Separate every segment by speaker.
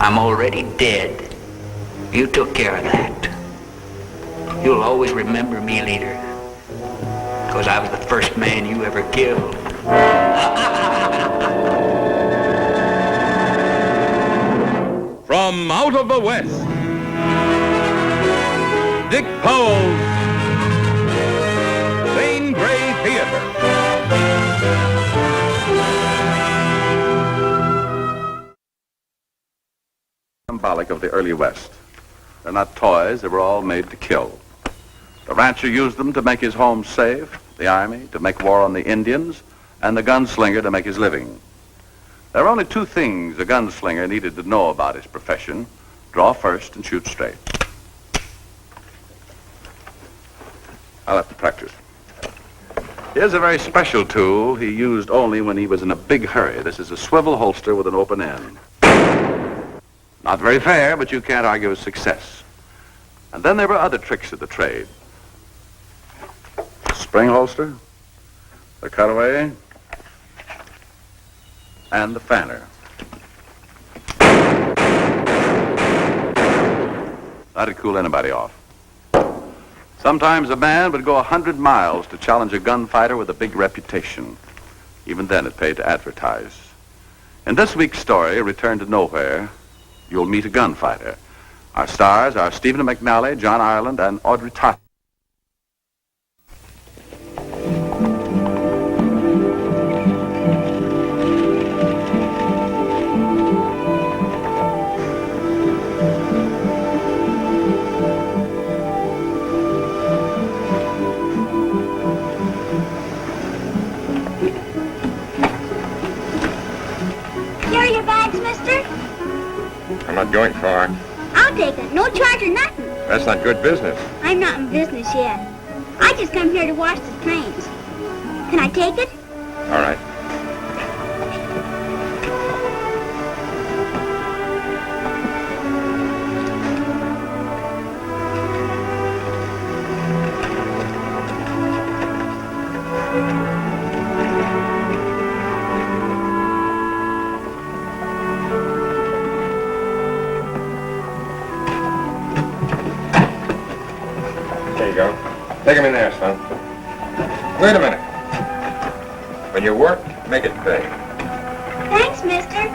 Speaker 1: I'm already dead. You took care of that. You'll always remember me, leader, because I was the first man you ever killed.
Speaker 2: From out of the West, Dick Powell's Zane Theater.
Speaker 3: Symbolic of the early West. They're not toys, they were all made to kill. The rancher used them to make his home safe, the army to make war on the Indians, and the gunslinger to make his living. There are only two things a gunslinger needed to know about his profession: draw first and shoot straight. I'll have to practice. Here's a very special tool he used only when he was in a big hurry. This is a swivel holster with an open end. Not very fair, but you can't argue with success. And then there were other tricks of the trade. Spring holster, the cutaway, and the fanner. That'd cool anybody off. Sometimes a man would go 100 miles to challenge a gunfighter with a big reputation. Even then it paid to advertise. In this week's story, Return to Nowhere, you'll meet a gunfighter. Our stars are Stephen McNally, John Ireland, and Audrey Totter.
Speaker 4: Here are your bags, mister.
Speaker 5: I'm not going far.
Speaker 4: I'll take it. No charge or nothing.
Speaker 5: That's not good business.
Speaker 4: I'm not in business yet. I just come here to watch the trains. Can I take it?
Speaker 5: All right. There you go. Take him in there, son. Wait a minute. When you work, make it pay.
Speaker 4: Thanks, mister.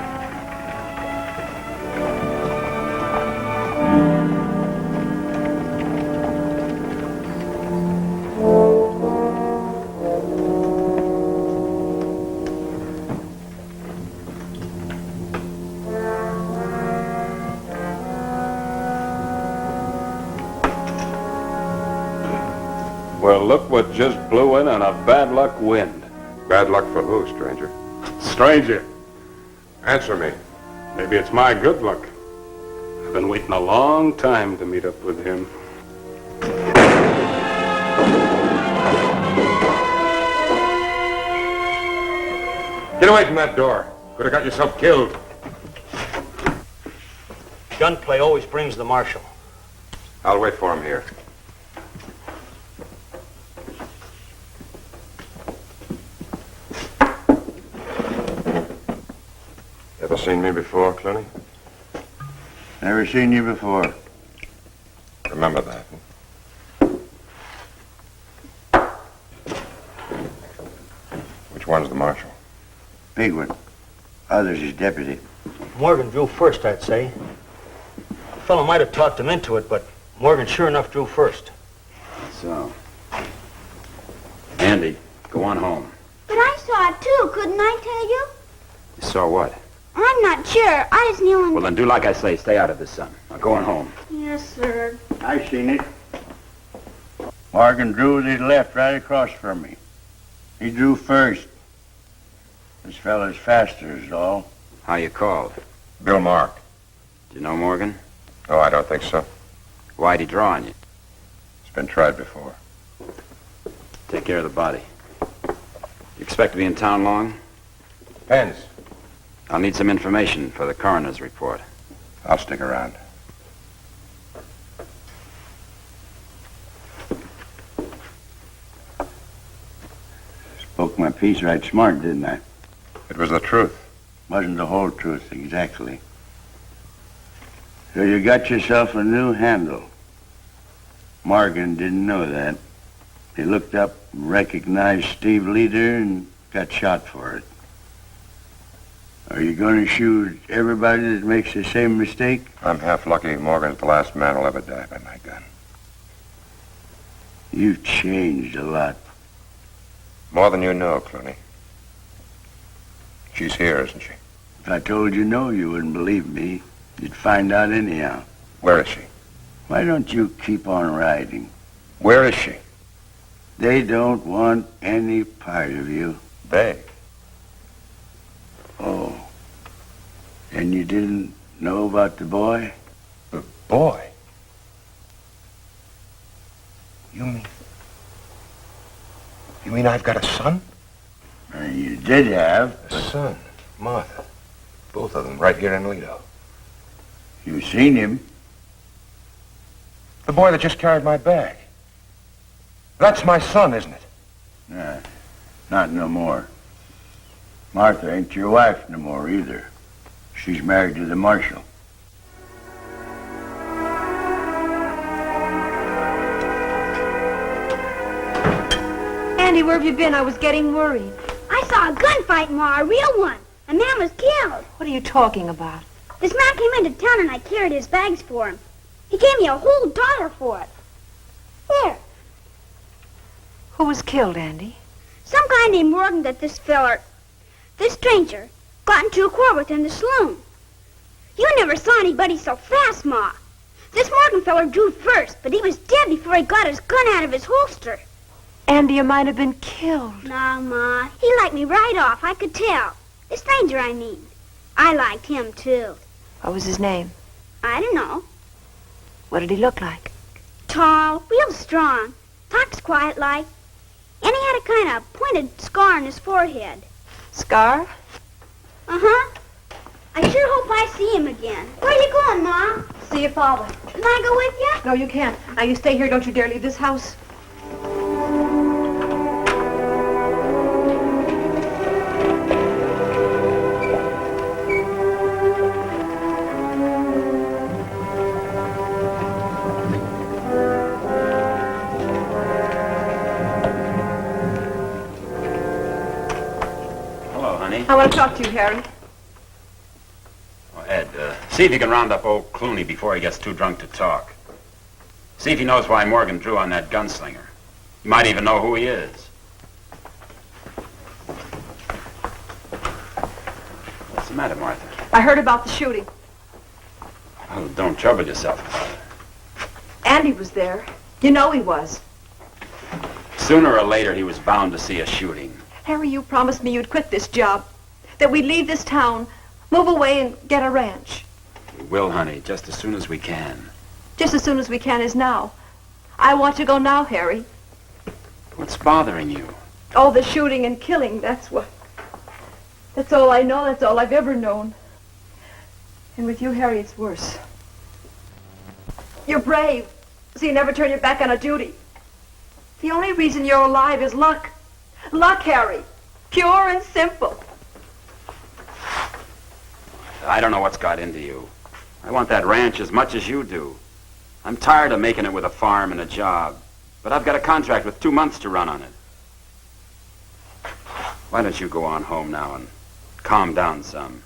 Speaker 6: Well, look what just blew in on a bad luck wind.
Speaker 5: Bad luck for who, stranger?
Speaker 6: Stranger.
Speaker 5: Answer me.
Speaker 6: Maybe it's my good luck. I've been waiting a long time to meet up with him.
Speaker 5: Get away from that door. Could have got yourself killed.
Speaker 7: Gunplay always brings the marshal.
Speaker 5: I'll wait for him here. Ever seen me before, Clooney?
Speaker 8: Never seen you before.
Speaker 5: Remember that. Which one's the marshal?
Speaker 8: Big one. Others is deputy.
Speaker 7: Morgan drew first, I'd say. The fellow might have talked him into it, but Morgan sure enough drew first.
Speaker 9: So, Andy, go on home.
Speaker 4: But I saw it too, couldn't I tell you?
Speaker 9: You saw what?
Speaker 4: I'm not sure. I was kneeling.
Speaker 9: Well, then do like I say. Stay out of the sun. Now go on home.
Speaker 4: Yes, sir.
Speaker 8: I seen it. Morgan drew with his left right across from me. He drew first. This fella's faster is all.
Speaker 9: How you called?
Speaker 5: Bill Mark.
Speaker 9: Do you know Morgan?
Speaker 5: Oh, I don't think so.
Speaker 9: Why'd he draw on you?
Speaker 5: It's been tried before.
Speaker 9: Take care of the body. You expect to be in town long?
Speaker 5: Depends.
Speaker 9: I'll need some information for the coroner's report.
Speaker 5: I'll stick around.
Speaker 8: Spoke my piece right smart, didn't I?
Speaker 5: It was the truth.
Speaker 8: Wasn't the whole truth, exactly. So you got yourself a new handle. Morgan didn't know that. He looked up, recognized Steve Leader, and got shot for it. Are you going to shoot everybody that makes the same mistake?
Speaker 5: I'm half lucky Morgan's the last man who'll ever die by my gun.
Speaker 8: You've changed a lot.
Speaker 5: More than you know, Clooney. She's here, isn't she?
Speaker 8: If I told you no, you wouldn't believe me. You'd find out anyhow.
Speaker 5: Where is she?
Speaker 8: Why don't you keep on riding?
Speaker 5: Where is she?
Speaker 8: They don't want any part of you.
Speaker 5: They.
Speaker 8: Oh. And you didn't know about the boy?
Speaker 5: The boy? You mean I've got a son?
Speaker 8: You did have.
Speaker 5: A son, Martha. Both of them right here in Lido.
Speaker 8: You seen him?
Speaker 5: The boy that just carried my bag. That's my son, isn't it?
Speaker 8: Nah, not no more. Martha ain't your wife no more either. She's married to the marshal.
Speaker 10: Andy, where have you been? I was getting worried.
Speaker 4: I saw a gunfight, Ma, a real one. A man was killed.
Speaker 10: What are you talking about?
Speaker 4: This man came into town and I carried his bags for him. He gave me a whole dollar for it. There.
Speaker 10: Who was killed, Andy?
Speaker 4: Some guy named Morgan that this stranger, got into a quarrel with in the saloon. You never saw anybody so fast, Ma. This Morgan feller drew first, but he was dead before he got his gun out of his holster.
Speaker 10: Andy, you might have been killed.
Speaker 4: No, Ma. He liked me right off. I could tell. The stranger, I mean. I liked him, too.
Speaker 10: What was his name?
Speaker 4: I don't know.
Speaker 10: What did he look like?
Speaker 4: Tall, real strong. Talks quiet like. And he had a kind of pointed scar on his forehead.
Speaker 10: Scar?
Speaker 4: Uh-huh. I sure hope I see him again. Where are you going, Ma?
Speaker 10: See your father.
Speaker 4: Can I go with you?
Speaker 10: No, you can't. Now, you stay here. Don't you dare leave this house. I want to talk to you, Harry.
Speaker 9: Well, Ed, see if you can round up old Clooney before he gets too drunk to talk. See if he knows why Morgan drew on that gunslinger. He might even know who he is. What's the matter, Martha?
Speaker 10: I heard about the shooting.
Speaker 9: Oh, don't trouble yourself about it.
Speaker 10: Andy was there. You know he was.
Speaker 9: Sooner or later, he was bound to see a shooting.
Speaker 10: Harry, you promised me you'd quit this job. That we'd leave this town, move away and get a ranch.
Speaker 9: We will, honey, just as soon as we can.
Speaker 10: Just as soon as we can is now. I want to go now, Harry.
Speaker 9: What's bothering you?
Speaker 10: Oh, the shooting and killing, that's what. That's all I know, that's all I've ever known. And with you, Harry, it's worse. You're brave, so you never turn your back on a duty. The only reason you're alive is luck. Luck, Harry. Pure and simple.
Speaker 9: I don't know what's got into you. I want that ranch as much as you do. I'm tired of making it with a farm and a job. But I've got a contract with 2 months to run on it. Why don't you go on home now and calm down some?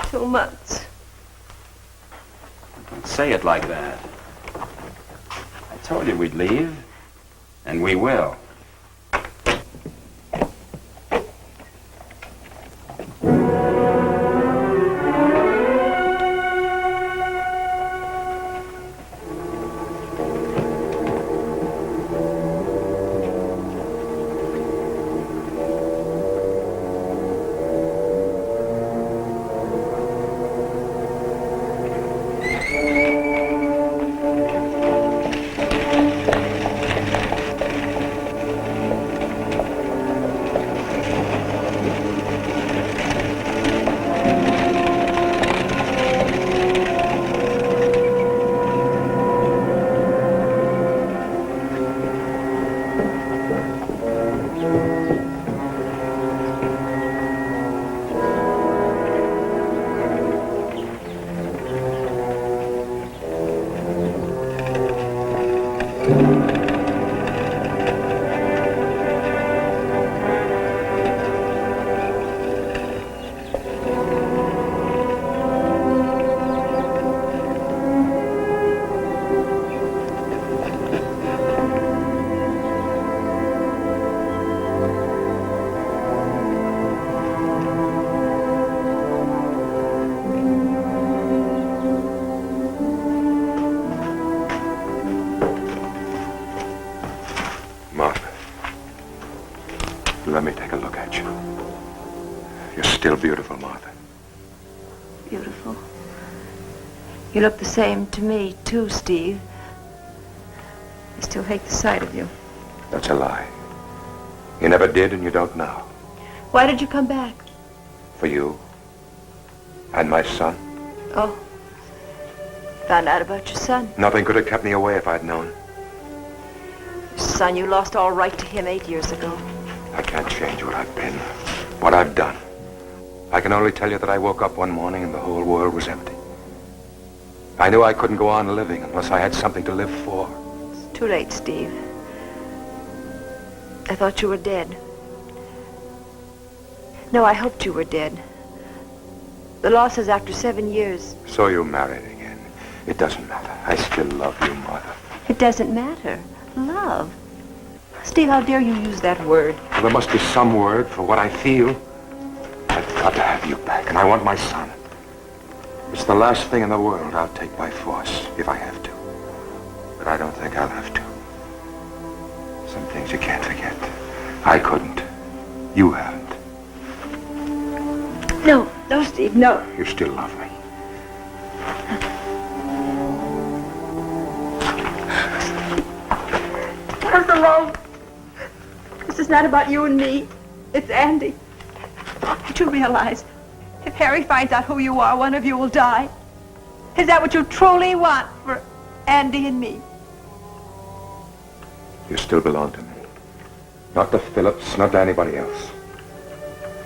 Speaker 10: 2 months.
Speaker 9: Don't say it like that. I told you we'd leave. And we will.
Speaker 5: still beautiful, Martha.
Speaker 10: Beautiful. You look the same to me, too, Steve. I still hate the sight of you.
Speaker 5: That's a lie. You never did, and you don't now.
Speaker 10: Why did you come back?
Speaker 5: For you. And my son.
Speaker 10: Oh. Found out about your son.
Speaker 5: Nothing could have kept me away if I'd known.
Speaker 10: Your son, you lost all right to him 8 years ago.
Speaker 5: I can't change what I've been, what I've done. I can only tell you that I woke up one morning and the whole world was empty. I knew I couldn't go on living unless I had something to live for.
Speaker 10: It's too late, Steve. I thought you were dead. No, I hoped you were dead. The law says after 7 years.
Speaker 5: So you married again. It doesn't matter. I still love you, Mother.
Speaker 10: It doesn't matter. Love. Steve, how dare you use that word?
Speaker 5: Well, there must be some word for what I feel. I've got to have you back, and I want my son. It's the last thing in the world I'll take by force, if I have to. But I don't think I'll have to. Some things you can't forget. I couldn't. You haven't.
Speaker 10: No, no, Steve, no.
Speaker 5: You still love me.
Speaker 10: Leave us alone. This is not about you and me. It's Andy. Don't you realize, if Harry finds out who you are, one of you will die? Is that what you truly want for Andy and me?
Speaker 5: You still belong to me. Not to Phillips, not to anybody else.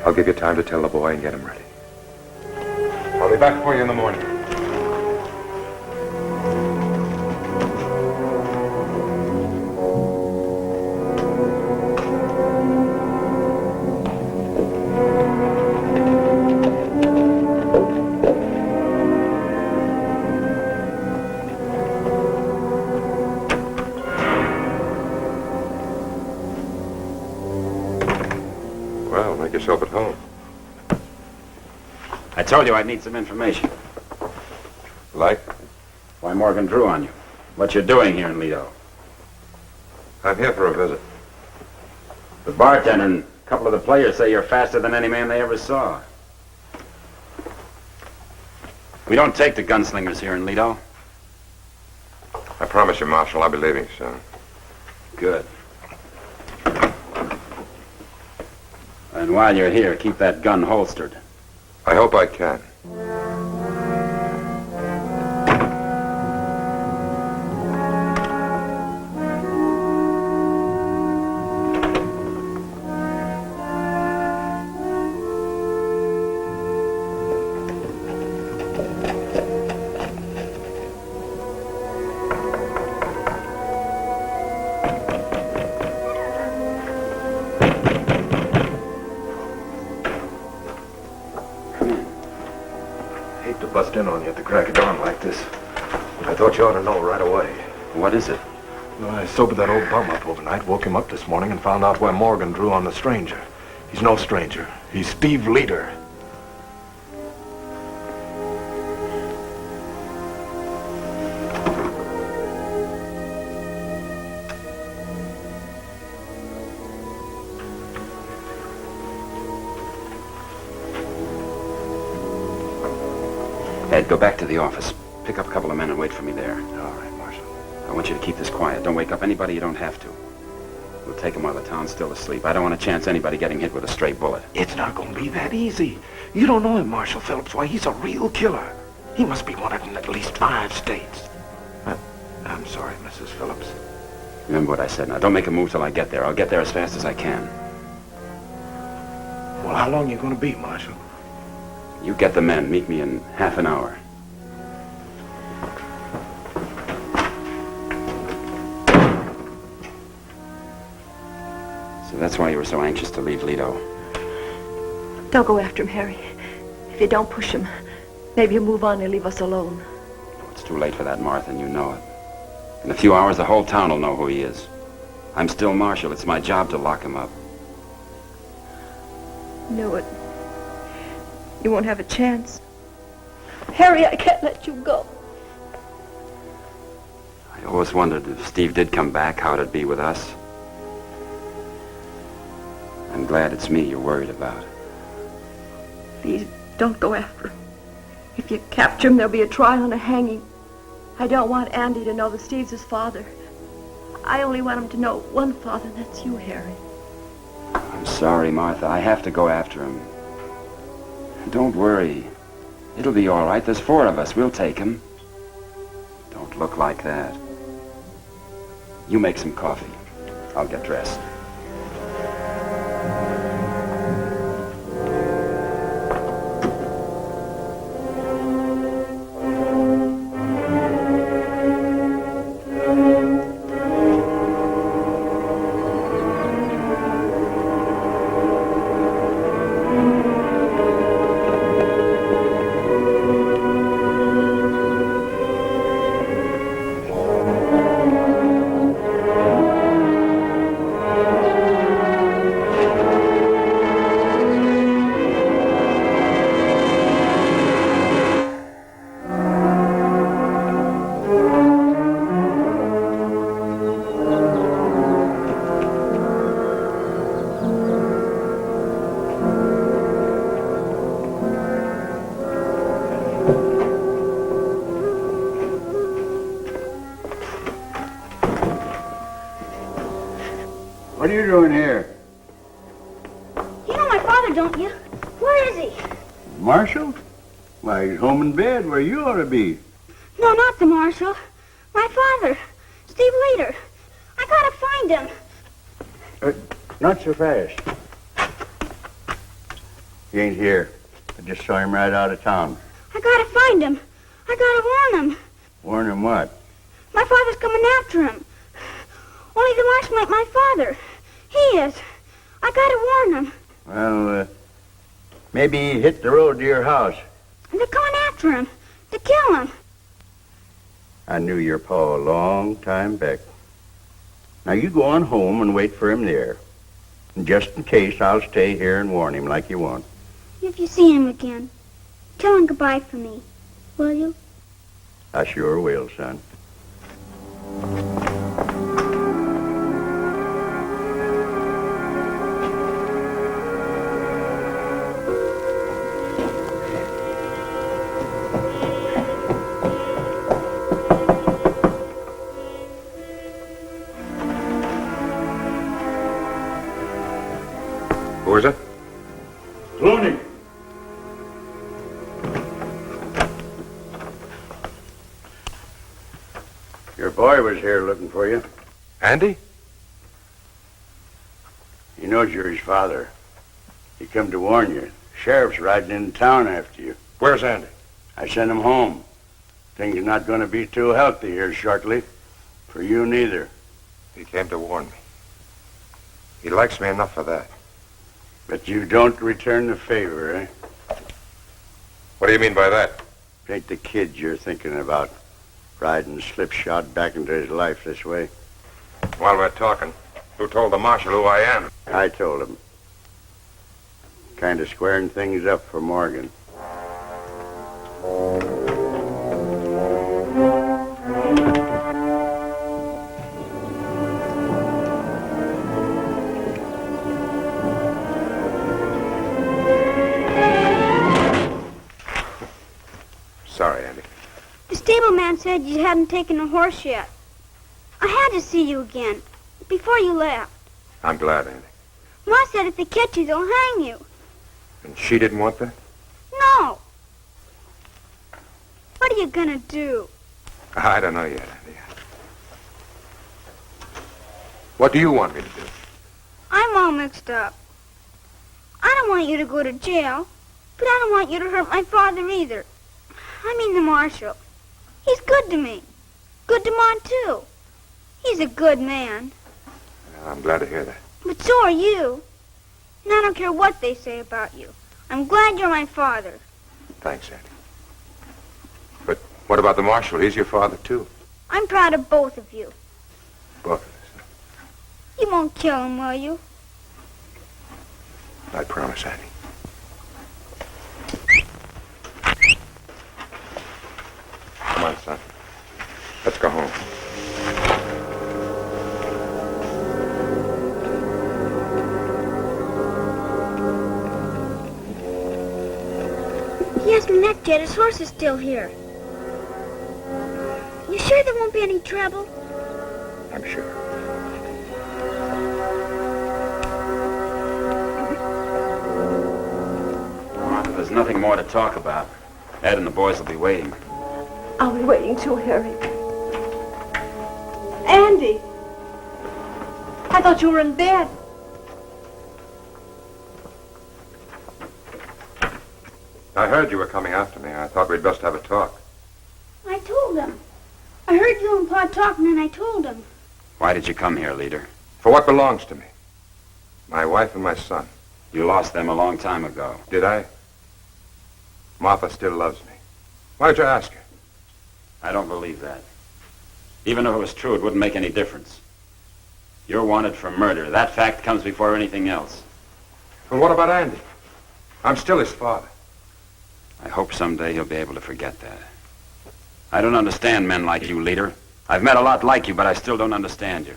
Speaker 5: I'll give you time to tell the boy and get him ready. I'll be back for you in the morning. Well, make yourself at home.
Speaker 9: I told you I'd need some information.
Speaker 5: Like?
Speaker 9: Why Morgan drew on you. What you're doing here in Lido.
Speaker 5: I'm here for a visit.
Speaker 9: The bartender and a couple of the players say you're faster than any man they ever saw. We don't take the gunslingers here in Lido.
Speaker 5: I promise you, Marshal, I'll be leaving soon.
Speaker 9: Good. And while you're here, keep that gun holstered.
Speaker 5: I hope I can. Bust in on you at the crack of dawn like this. I thought you ought to know right away.
Speaker 9: What is it?
Speaker 5: Well, I sobered that old bum up overnight, woke him up this morning, and found out where Morgan drew on the stranger. He's no stranger. He's Steve Leader.
Speaker 9: Ed, go back to the office. Pick up a couple of men and wait for me there.
Speaker 5: All right, Marshal.
Speaker 9: I want you to keep this quiet. Don't wake up anybody you don't have to. We'll take them while the town's still asleep. I don't want to chance anybody getting hit with a stray bullet.
Speaker 11: It's not going to be that easy. You don't know him, Marshal Phillips. Why, he's a real killer. He must be wanted in at least 5 states.
Speaker 5: I'm sorry, Mrs. Phillips.
Speaker 9: Remember what I said. Now, don't make a move till I get there. I'll get there as fast as I can.
Speaker 11: Well, how long are you going to be, Marshal?
Speaker 9: You get the men. Meet me in half an hour. So that's why you were so anxious to leave Lido.
Speaker 10: Don't go after him, Harry. If you don't push him, maybe he'll move on and leave us alone.
Speaker 9: It's too late for that, Martha, and you know it. In a few hours, the whole town will know who he is. I'm still Marshal. It's my job to lock him up.
Speaker 10: Knew it. You won't have a chance. Harry, I can't let you go.
Speaker 9: I always wondered if Steve did come back, how it'd be with us. I'm glad it's me you're worried about.
Speaker 10: Please, don't go after him. If you capture him, there'll be a trial and a hanging. I don't want Andy to know that Steve's his father. I only want him to know one father, and that's you, Harry.
Speaker 9: I'm sorry, Martha. I have to go after him. Don't worry. It'll be all right. There's 4 of us. We'll take him. Don't look like that. You make some coffee. I'll get dressed.
Speaker 8: What are you doing here?
Speaker 4: You know my father, don't you? Where is he?
Speaker 8: Marshal? Why, he's home in bed where you ought to be.
Speaker 4: No, not the marshal. My father, Steve Leader. I gotta find him.
Speaker 8: Not so fast. He ain't here. I just saw him right out of town.
Speaker 4: I gotta find him. I gotta warn him.
Speaker 8: Warn him what?
Speaker 4: My father's coming after him. Only the marshal ain't my father. He is. I gotta warn him.
Speaker 8: Well, maybe he hit the road to your house.
Speaker 4: They're coming after him to kill him.
Speaker 8: I knew your pa a long time back. Now you go on home and wait for him there. And just in case, I'll stay here and warn him like you want.
Speaker 4: If you see him again, tell him goodbye for me, will you?
Speaker 8: I sure will, son.
Speaker 5: Who is it?
Speaker 8: Clooney. Your boy was here looking for you.
Speaker 5: Andy?
Speaker 8: He knows you're his father. He come to warn you. Sheriff's riding into town after you.
Speaker 5: Where's Andy?
Speaker 8: I sent him home. Things are not going to be too healthy here shortly. For you neither.
Speaker 5: He came to warn me. He likes me enough for that.
Speaker 8: But you don't return the favor, eh?
Speaker 5: What do you mean by that?
Speaker 8: Ain't the kid you're thinking about riding slipshod back into his life this way?
Speaker 5: While we're talking, who told the marshal who I am?
Speaker 8: I told him. Kind of squaring things up for Morgan.
Speaker 5: Sorry, Andy.
Speaker 4: The stableman said you hadn't taken a horse yet. I had to see you again, before you left.
Speaker 5: I'm glad, Andy.
Speaker 4: Ma said if they catch you, they'll hang you.
Speaker 5: And she didn't want that?
Speaker 4: No. What are you gonna do?
Speaker 5: I don't know yet, Andy. What do you want me to do?
Speaker 4: I'm all mixed up. I don't want you to go to jail, but I don't want you to hurt my father either. I mean the marshal. He's good to me. Good to Ma, too. He's a good man.
Speaker 5: I'm glad to hear that.
Speaker 4: But so are you. And I don't care what they say about you. I'm glad you're my father.
Speaker 5: Thanks, Andy. But what about the marshal? He's your father, too.
Speaker 4: I'm proud of both of you.
Speaker 5: Both of us.
Speaker 4: You won't kill him, will you?
Speaker 5: I promise, Andy. Come on, son. Let's go home.
Speaker 4: hasn't left yet. His horse is still here. You sure there won't be any trouble?
Speaker 5: I'm sure.
Speaker 9: Martha, there's nothing more to talk about. Ed and the boys will be waiting.
Speaker 10: I'll be waiting too, Harry. Andy! I thought you were in bed.
Speaker 5: I heard you were coming after me. I thought we'd best have a talk.
Speaker 4: I told him. I heard you and Pa talking, and I told him.
Speaker 9: Why did you come here, leader?
Speaker 5: For what belongs to me. My wife and my son.
Speaker 9: You lost them a long time ago.
Speaker 5: Did I? Martha still loves me. Why don't you ask her?
Speaker 9: I don't believe that. Even if it was true, it wouldn't make any difference. You're wanted for murder. That fact comes before anything else.
Speaker 5: Well, what about Andy? I'm still his father.
Speaker 9: I hope someday he'll be able to forget that. I don't understand men like you, leader. I've met a lot like you, but I still don't understand you.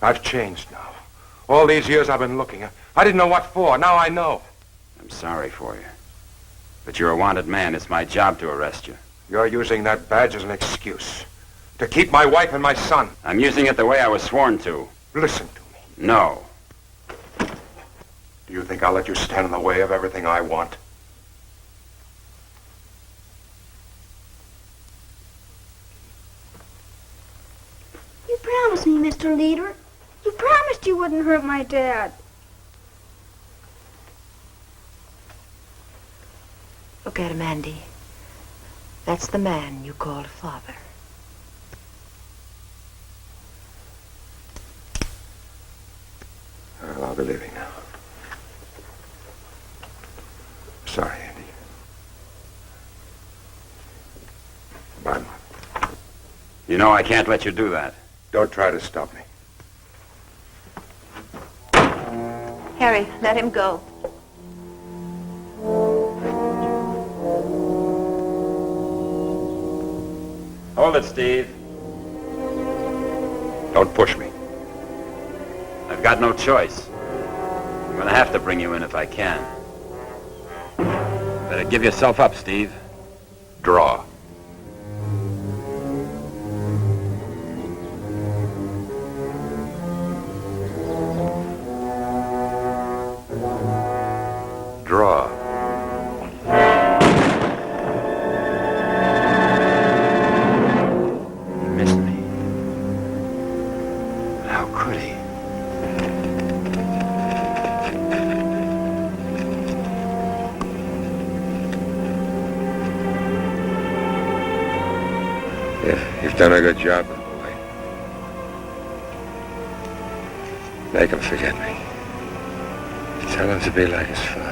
Speaker 5: I've changed now. All these years I've been looking. I didn't know what for. Now I know.
Speaker 9: I'm sorry for you. But you're a wanted man. It's my job to arrest you.
Speaker 5: You're using that badge as an excuse. To keep my wife and my son.
Speaker 9: I'm using it the way I was sworn to.
Speaker 5: Listen to me.
Speaker 9: No.
Speaker 5: Do you think I'll let you stand in the way of everything I want?
Speaker 4: You promised me, Mr. Leader. You promised you wouldn't hurt my dad.
Speaker 10: Look at him, Andy. That's the man you called father.
Speaker 5: Well, I'll be leaving now. Sorry, Andy. Bye, Mom.
Speaker 9: You know I can't let you do that.
Speaker 5: Don't try to stop me.
Speaker 10: Harry, let him go.
Speaker 9: Hold it, Steve.
Speaker 5: Don't push me.
Speaker 9: I've got no choice. I'm going to have to bring you in if I can. Better give yourself up, Steve.
Speaker 5: Draw. Draw.
Speaker 9: He missed me. How could he?
Speaker 5: You've done a good job, little boy. Make him forget me. Tell him to be like his father.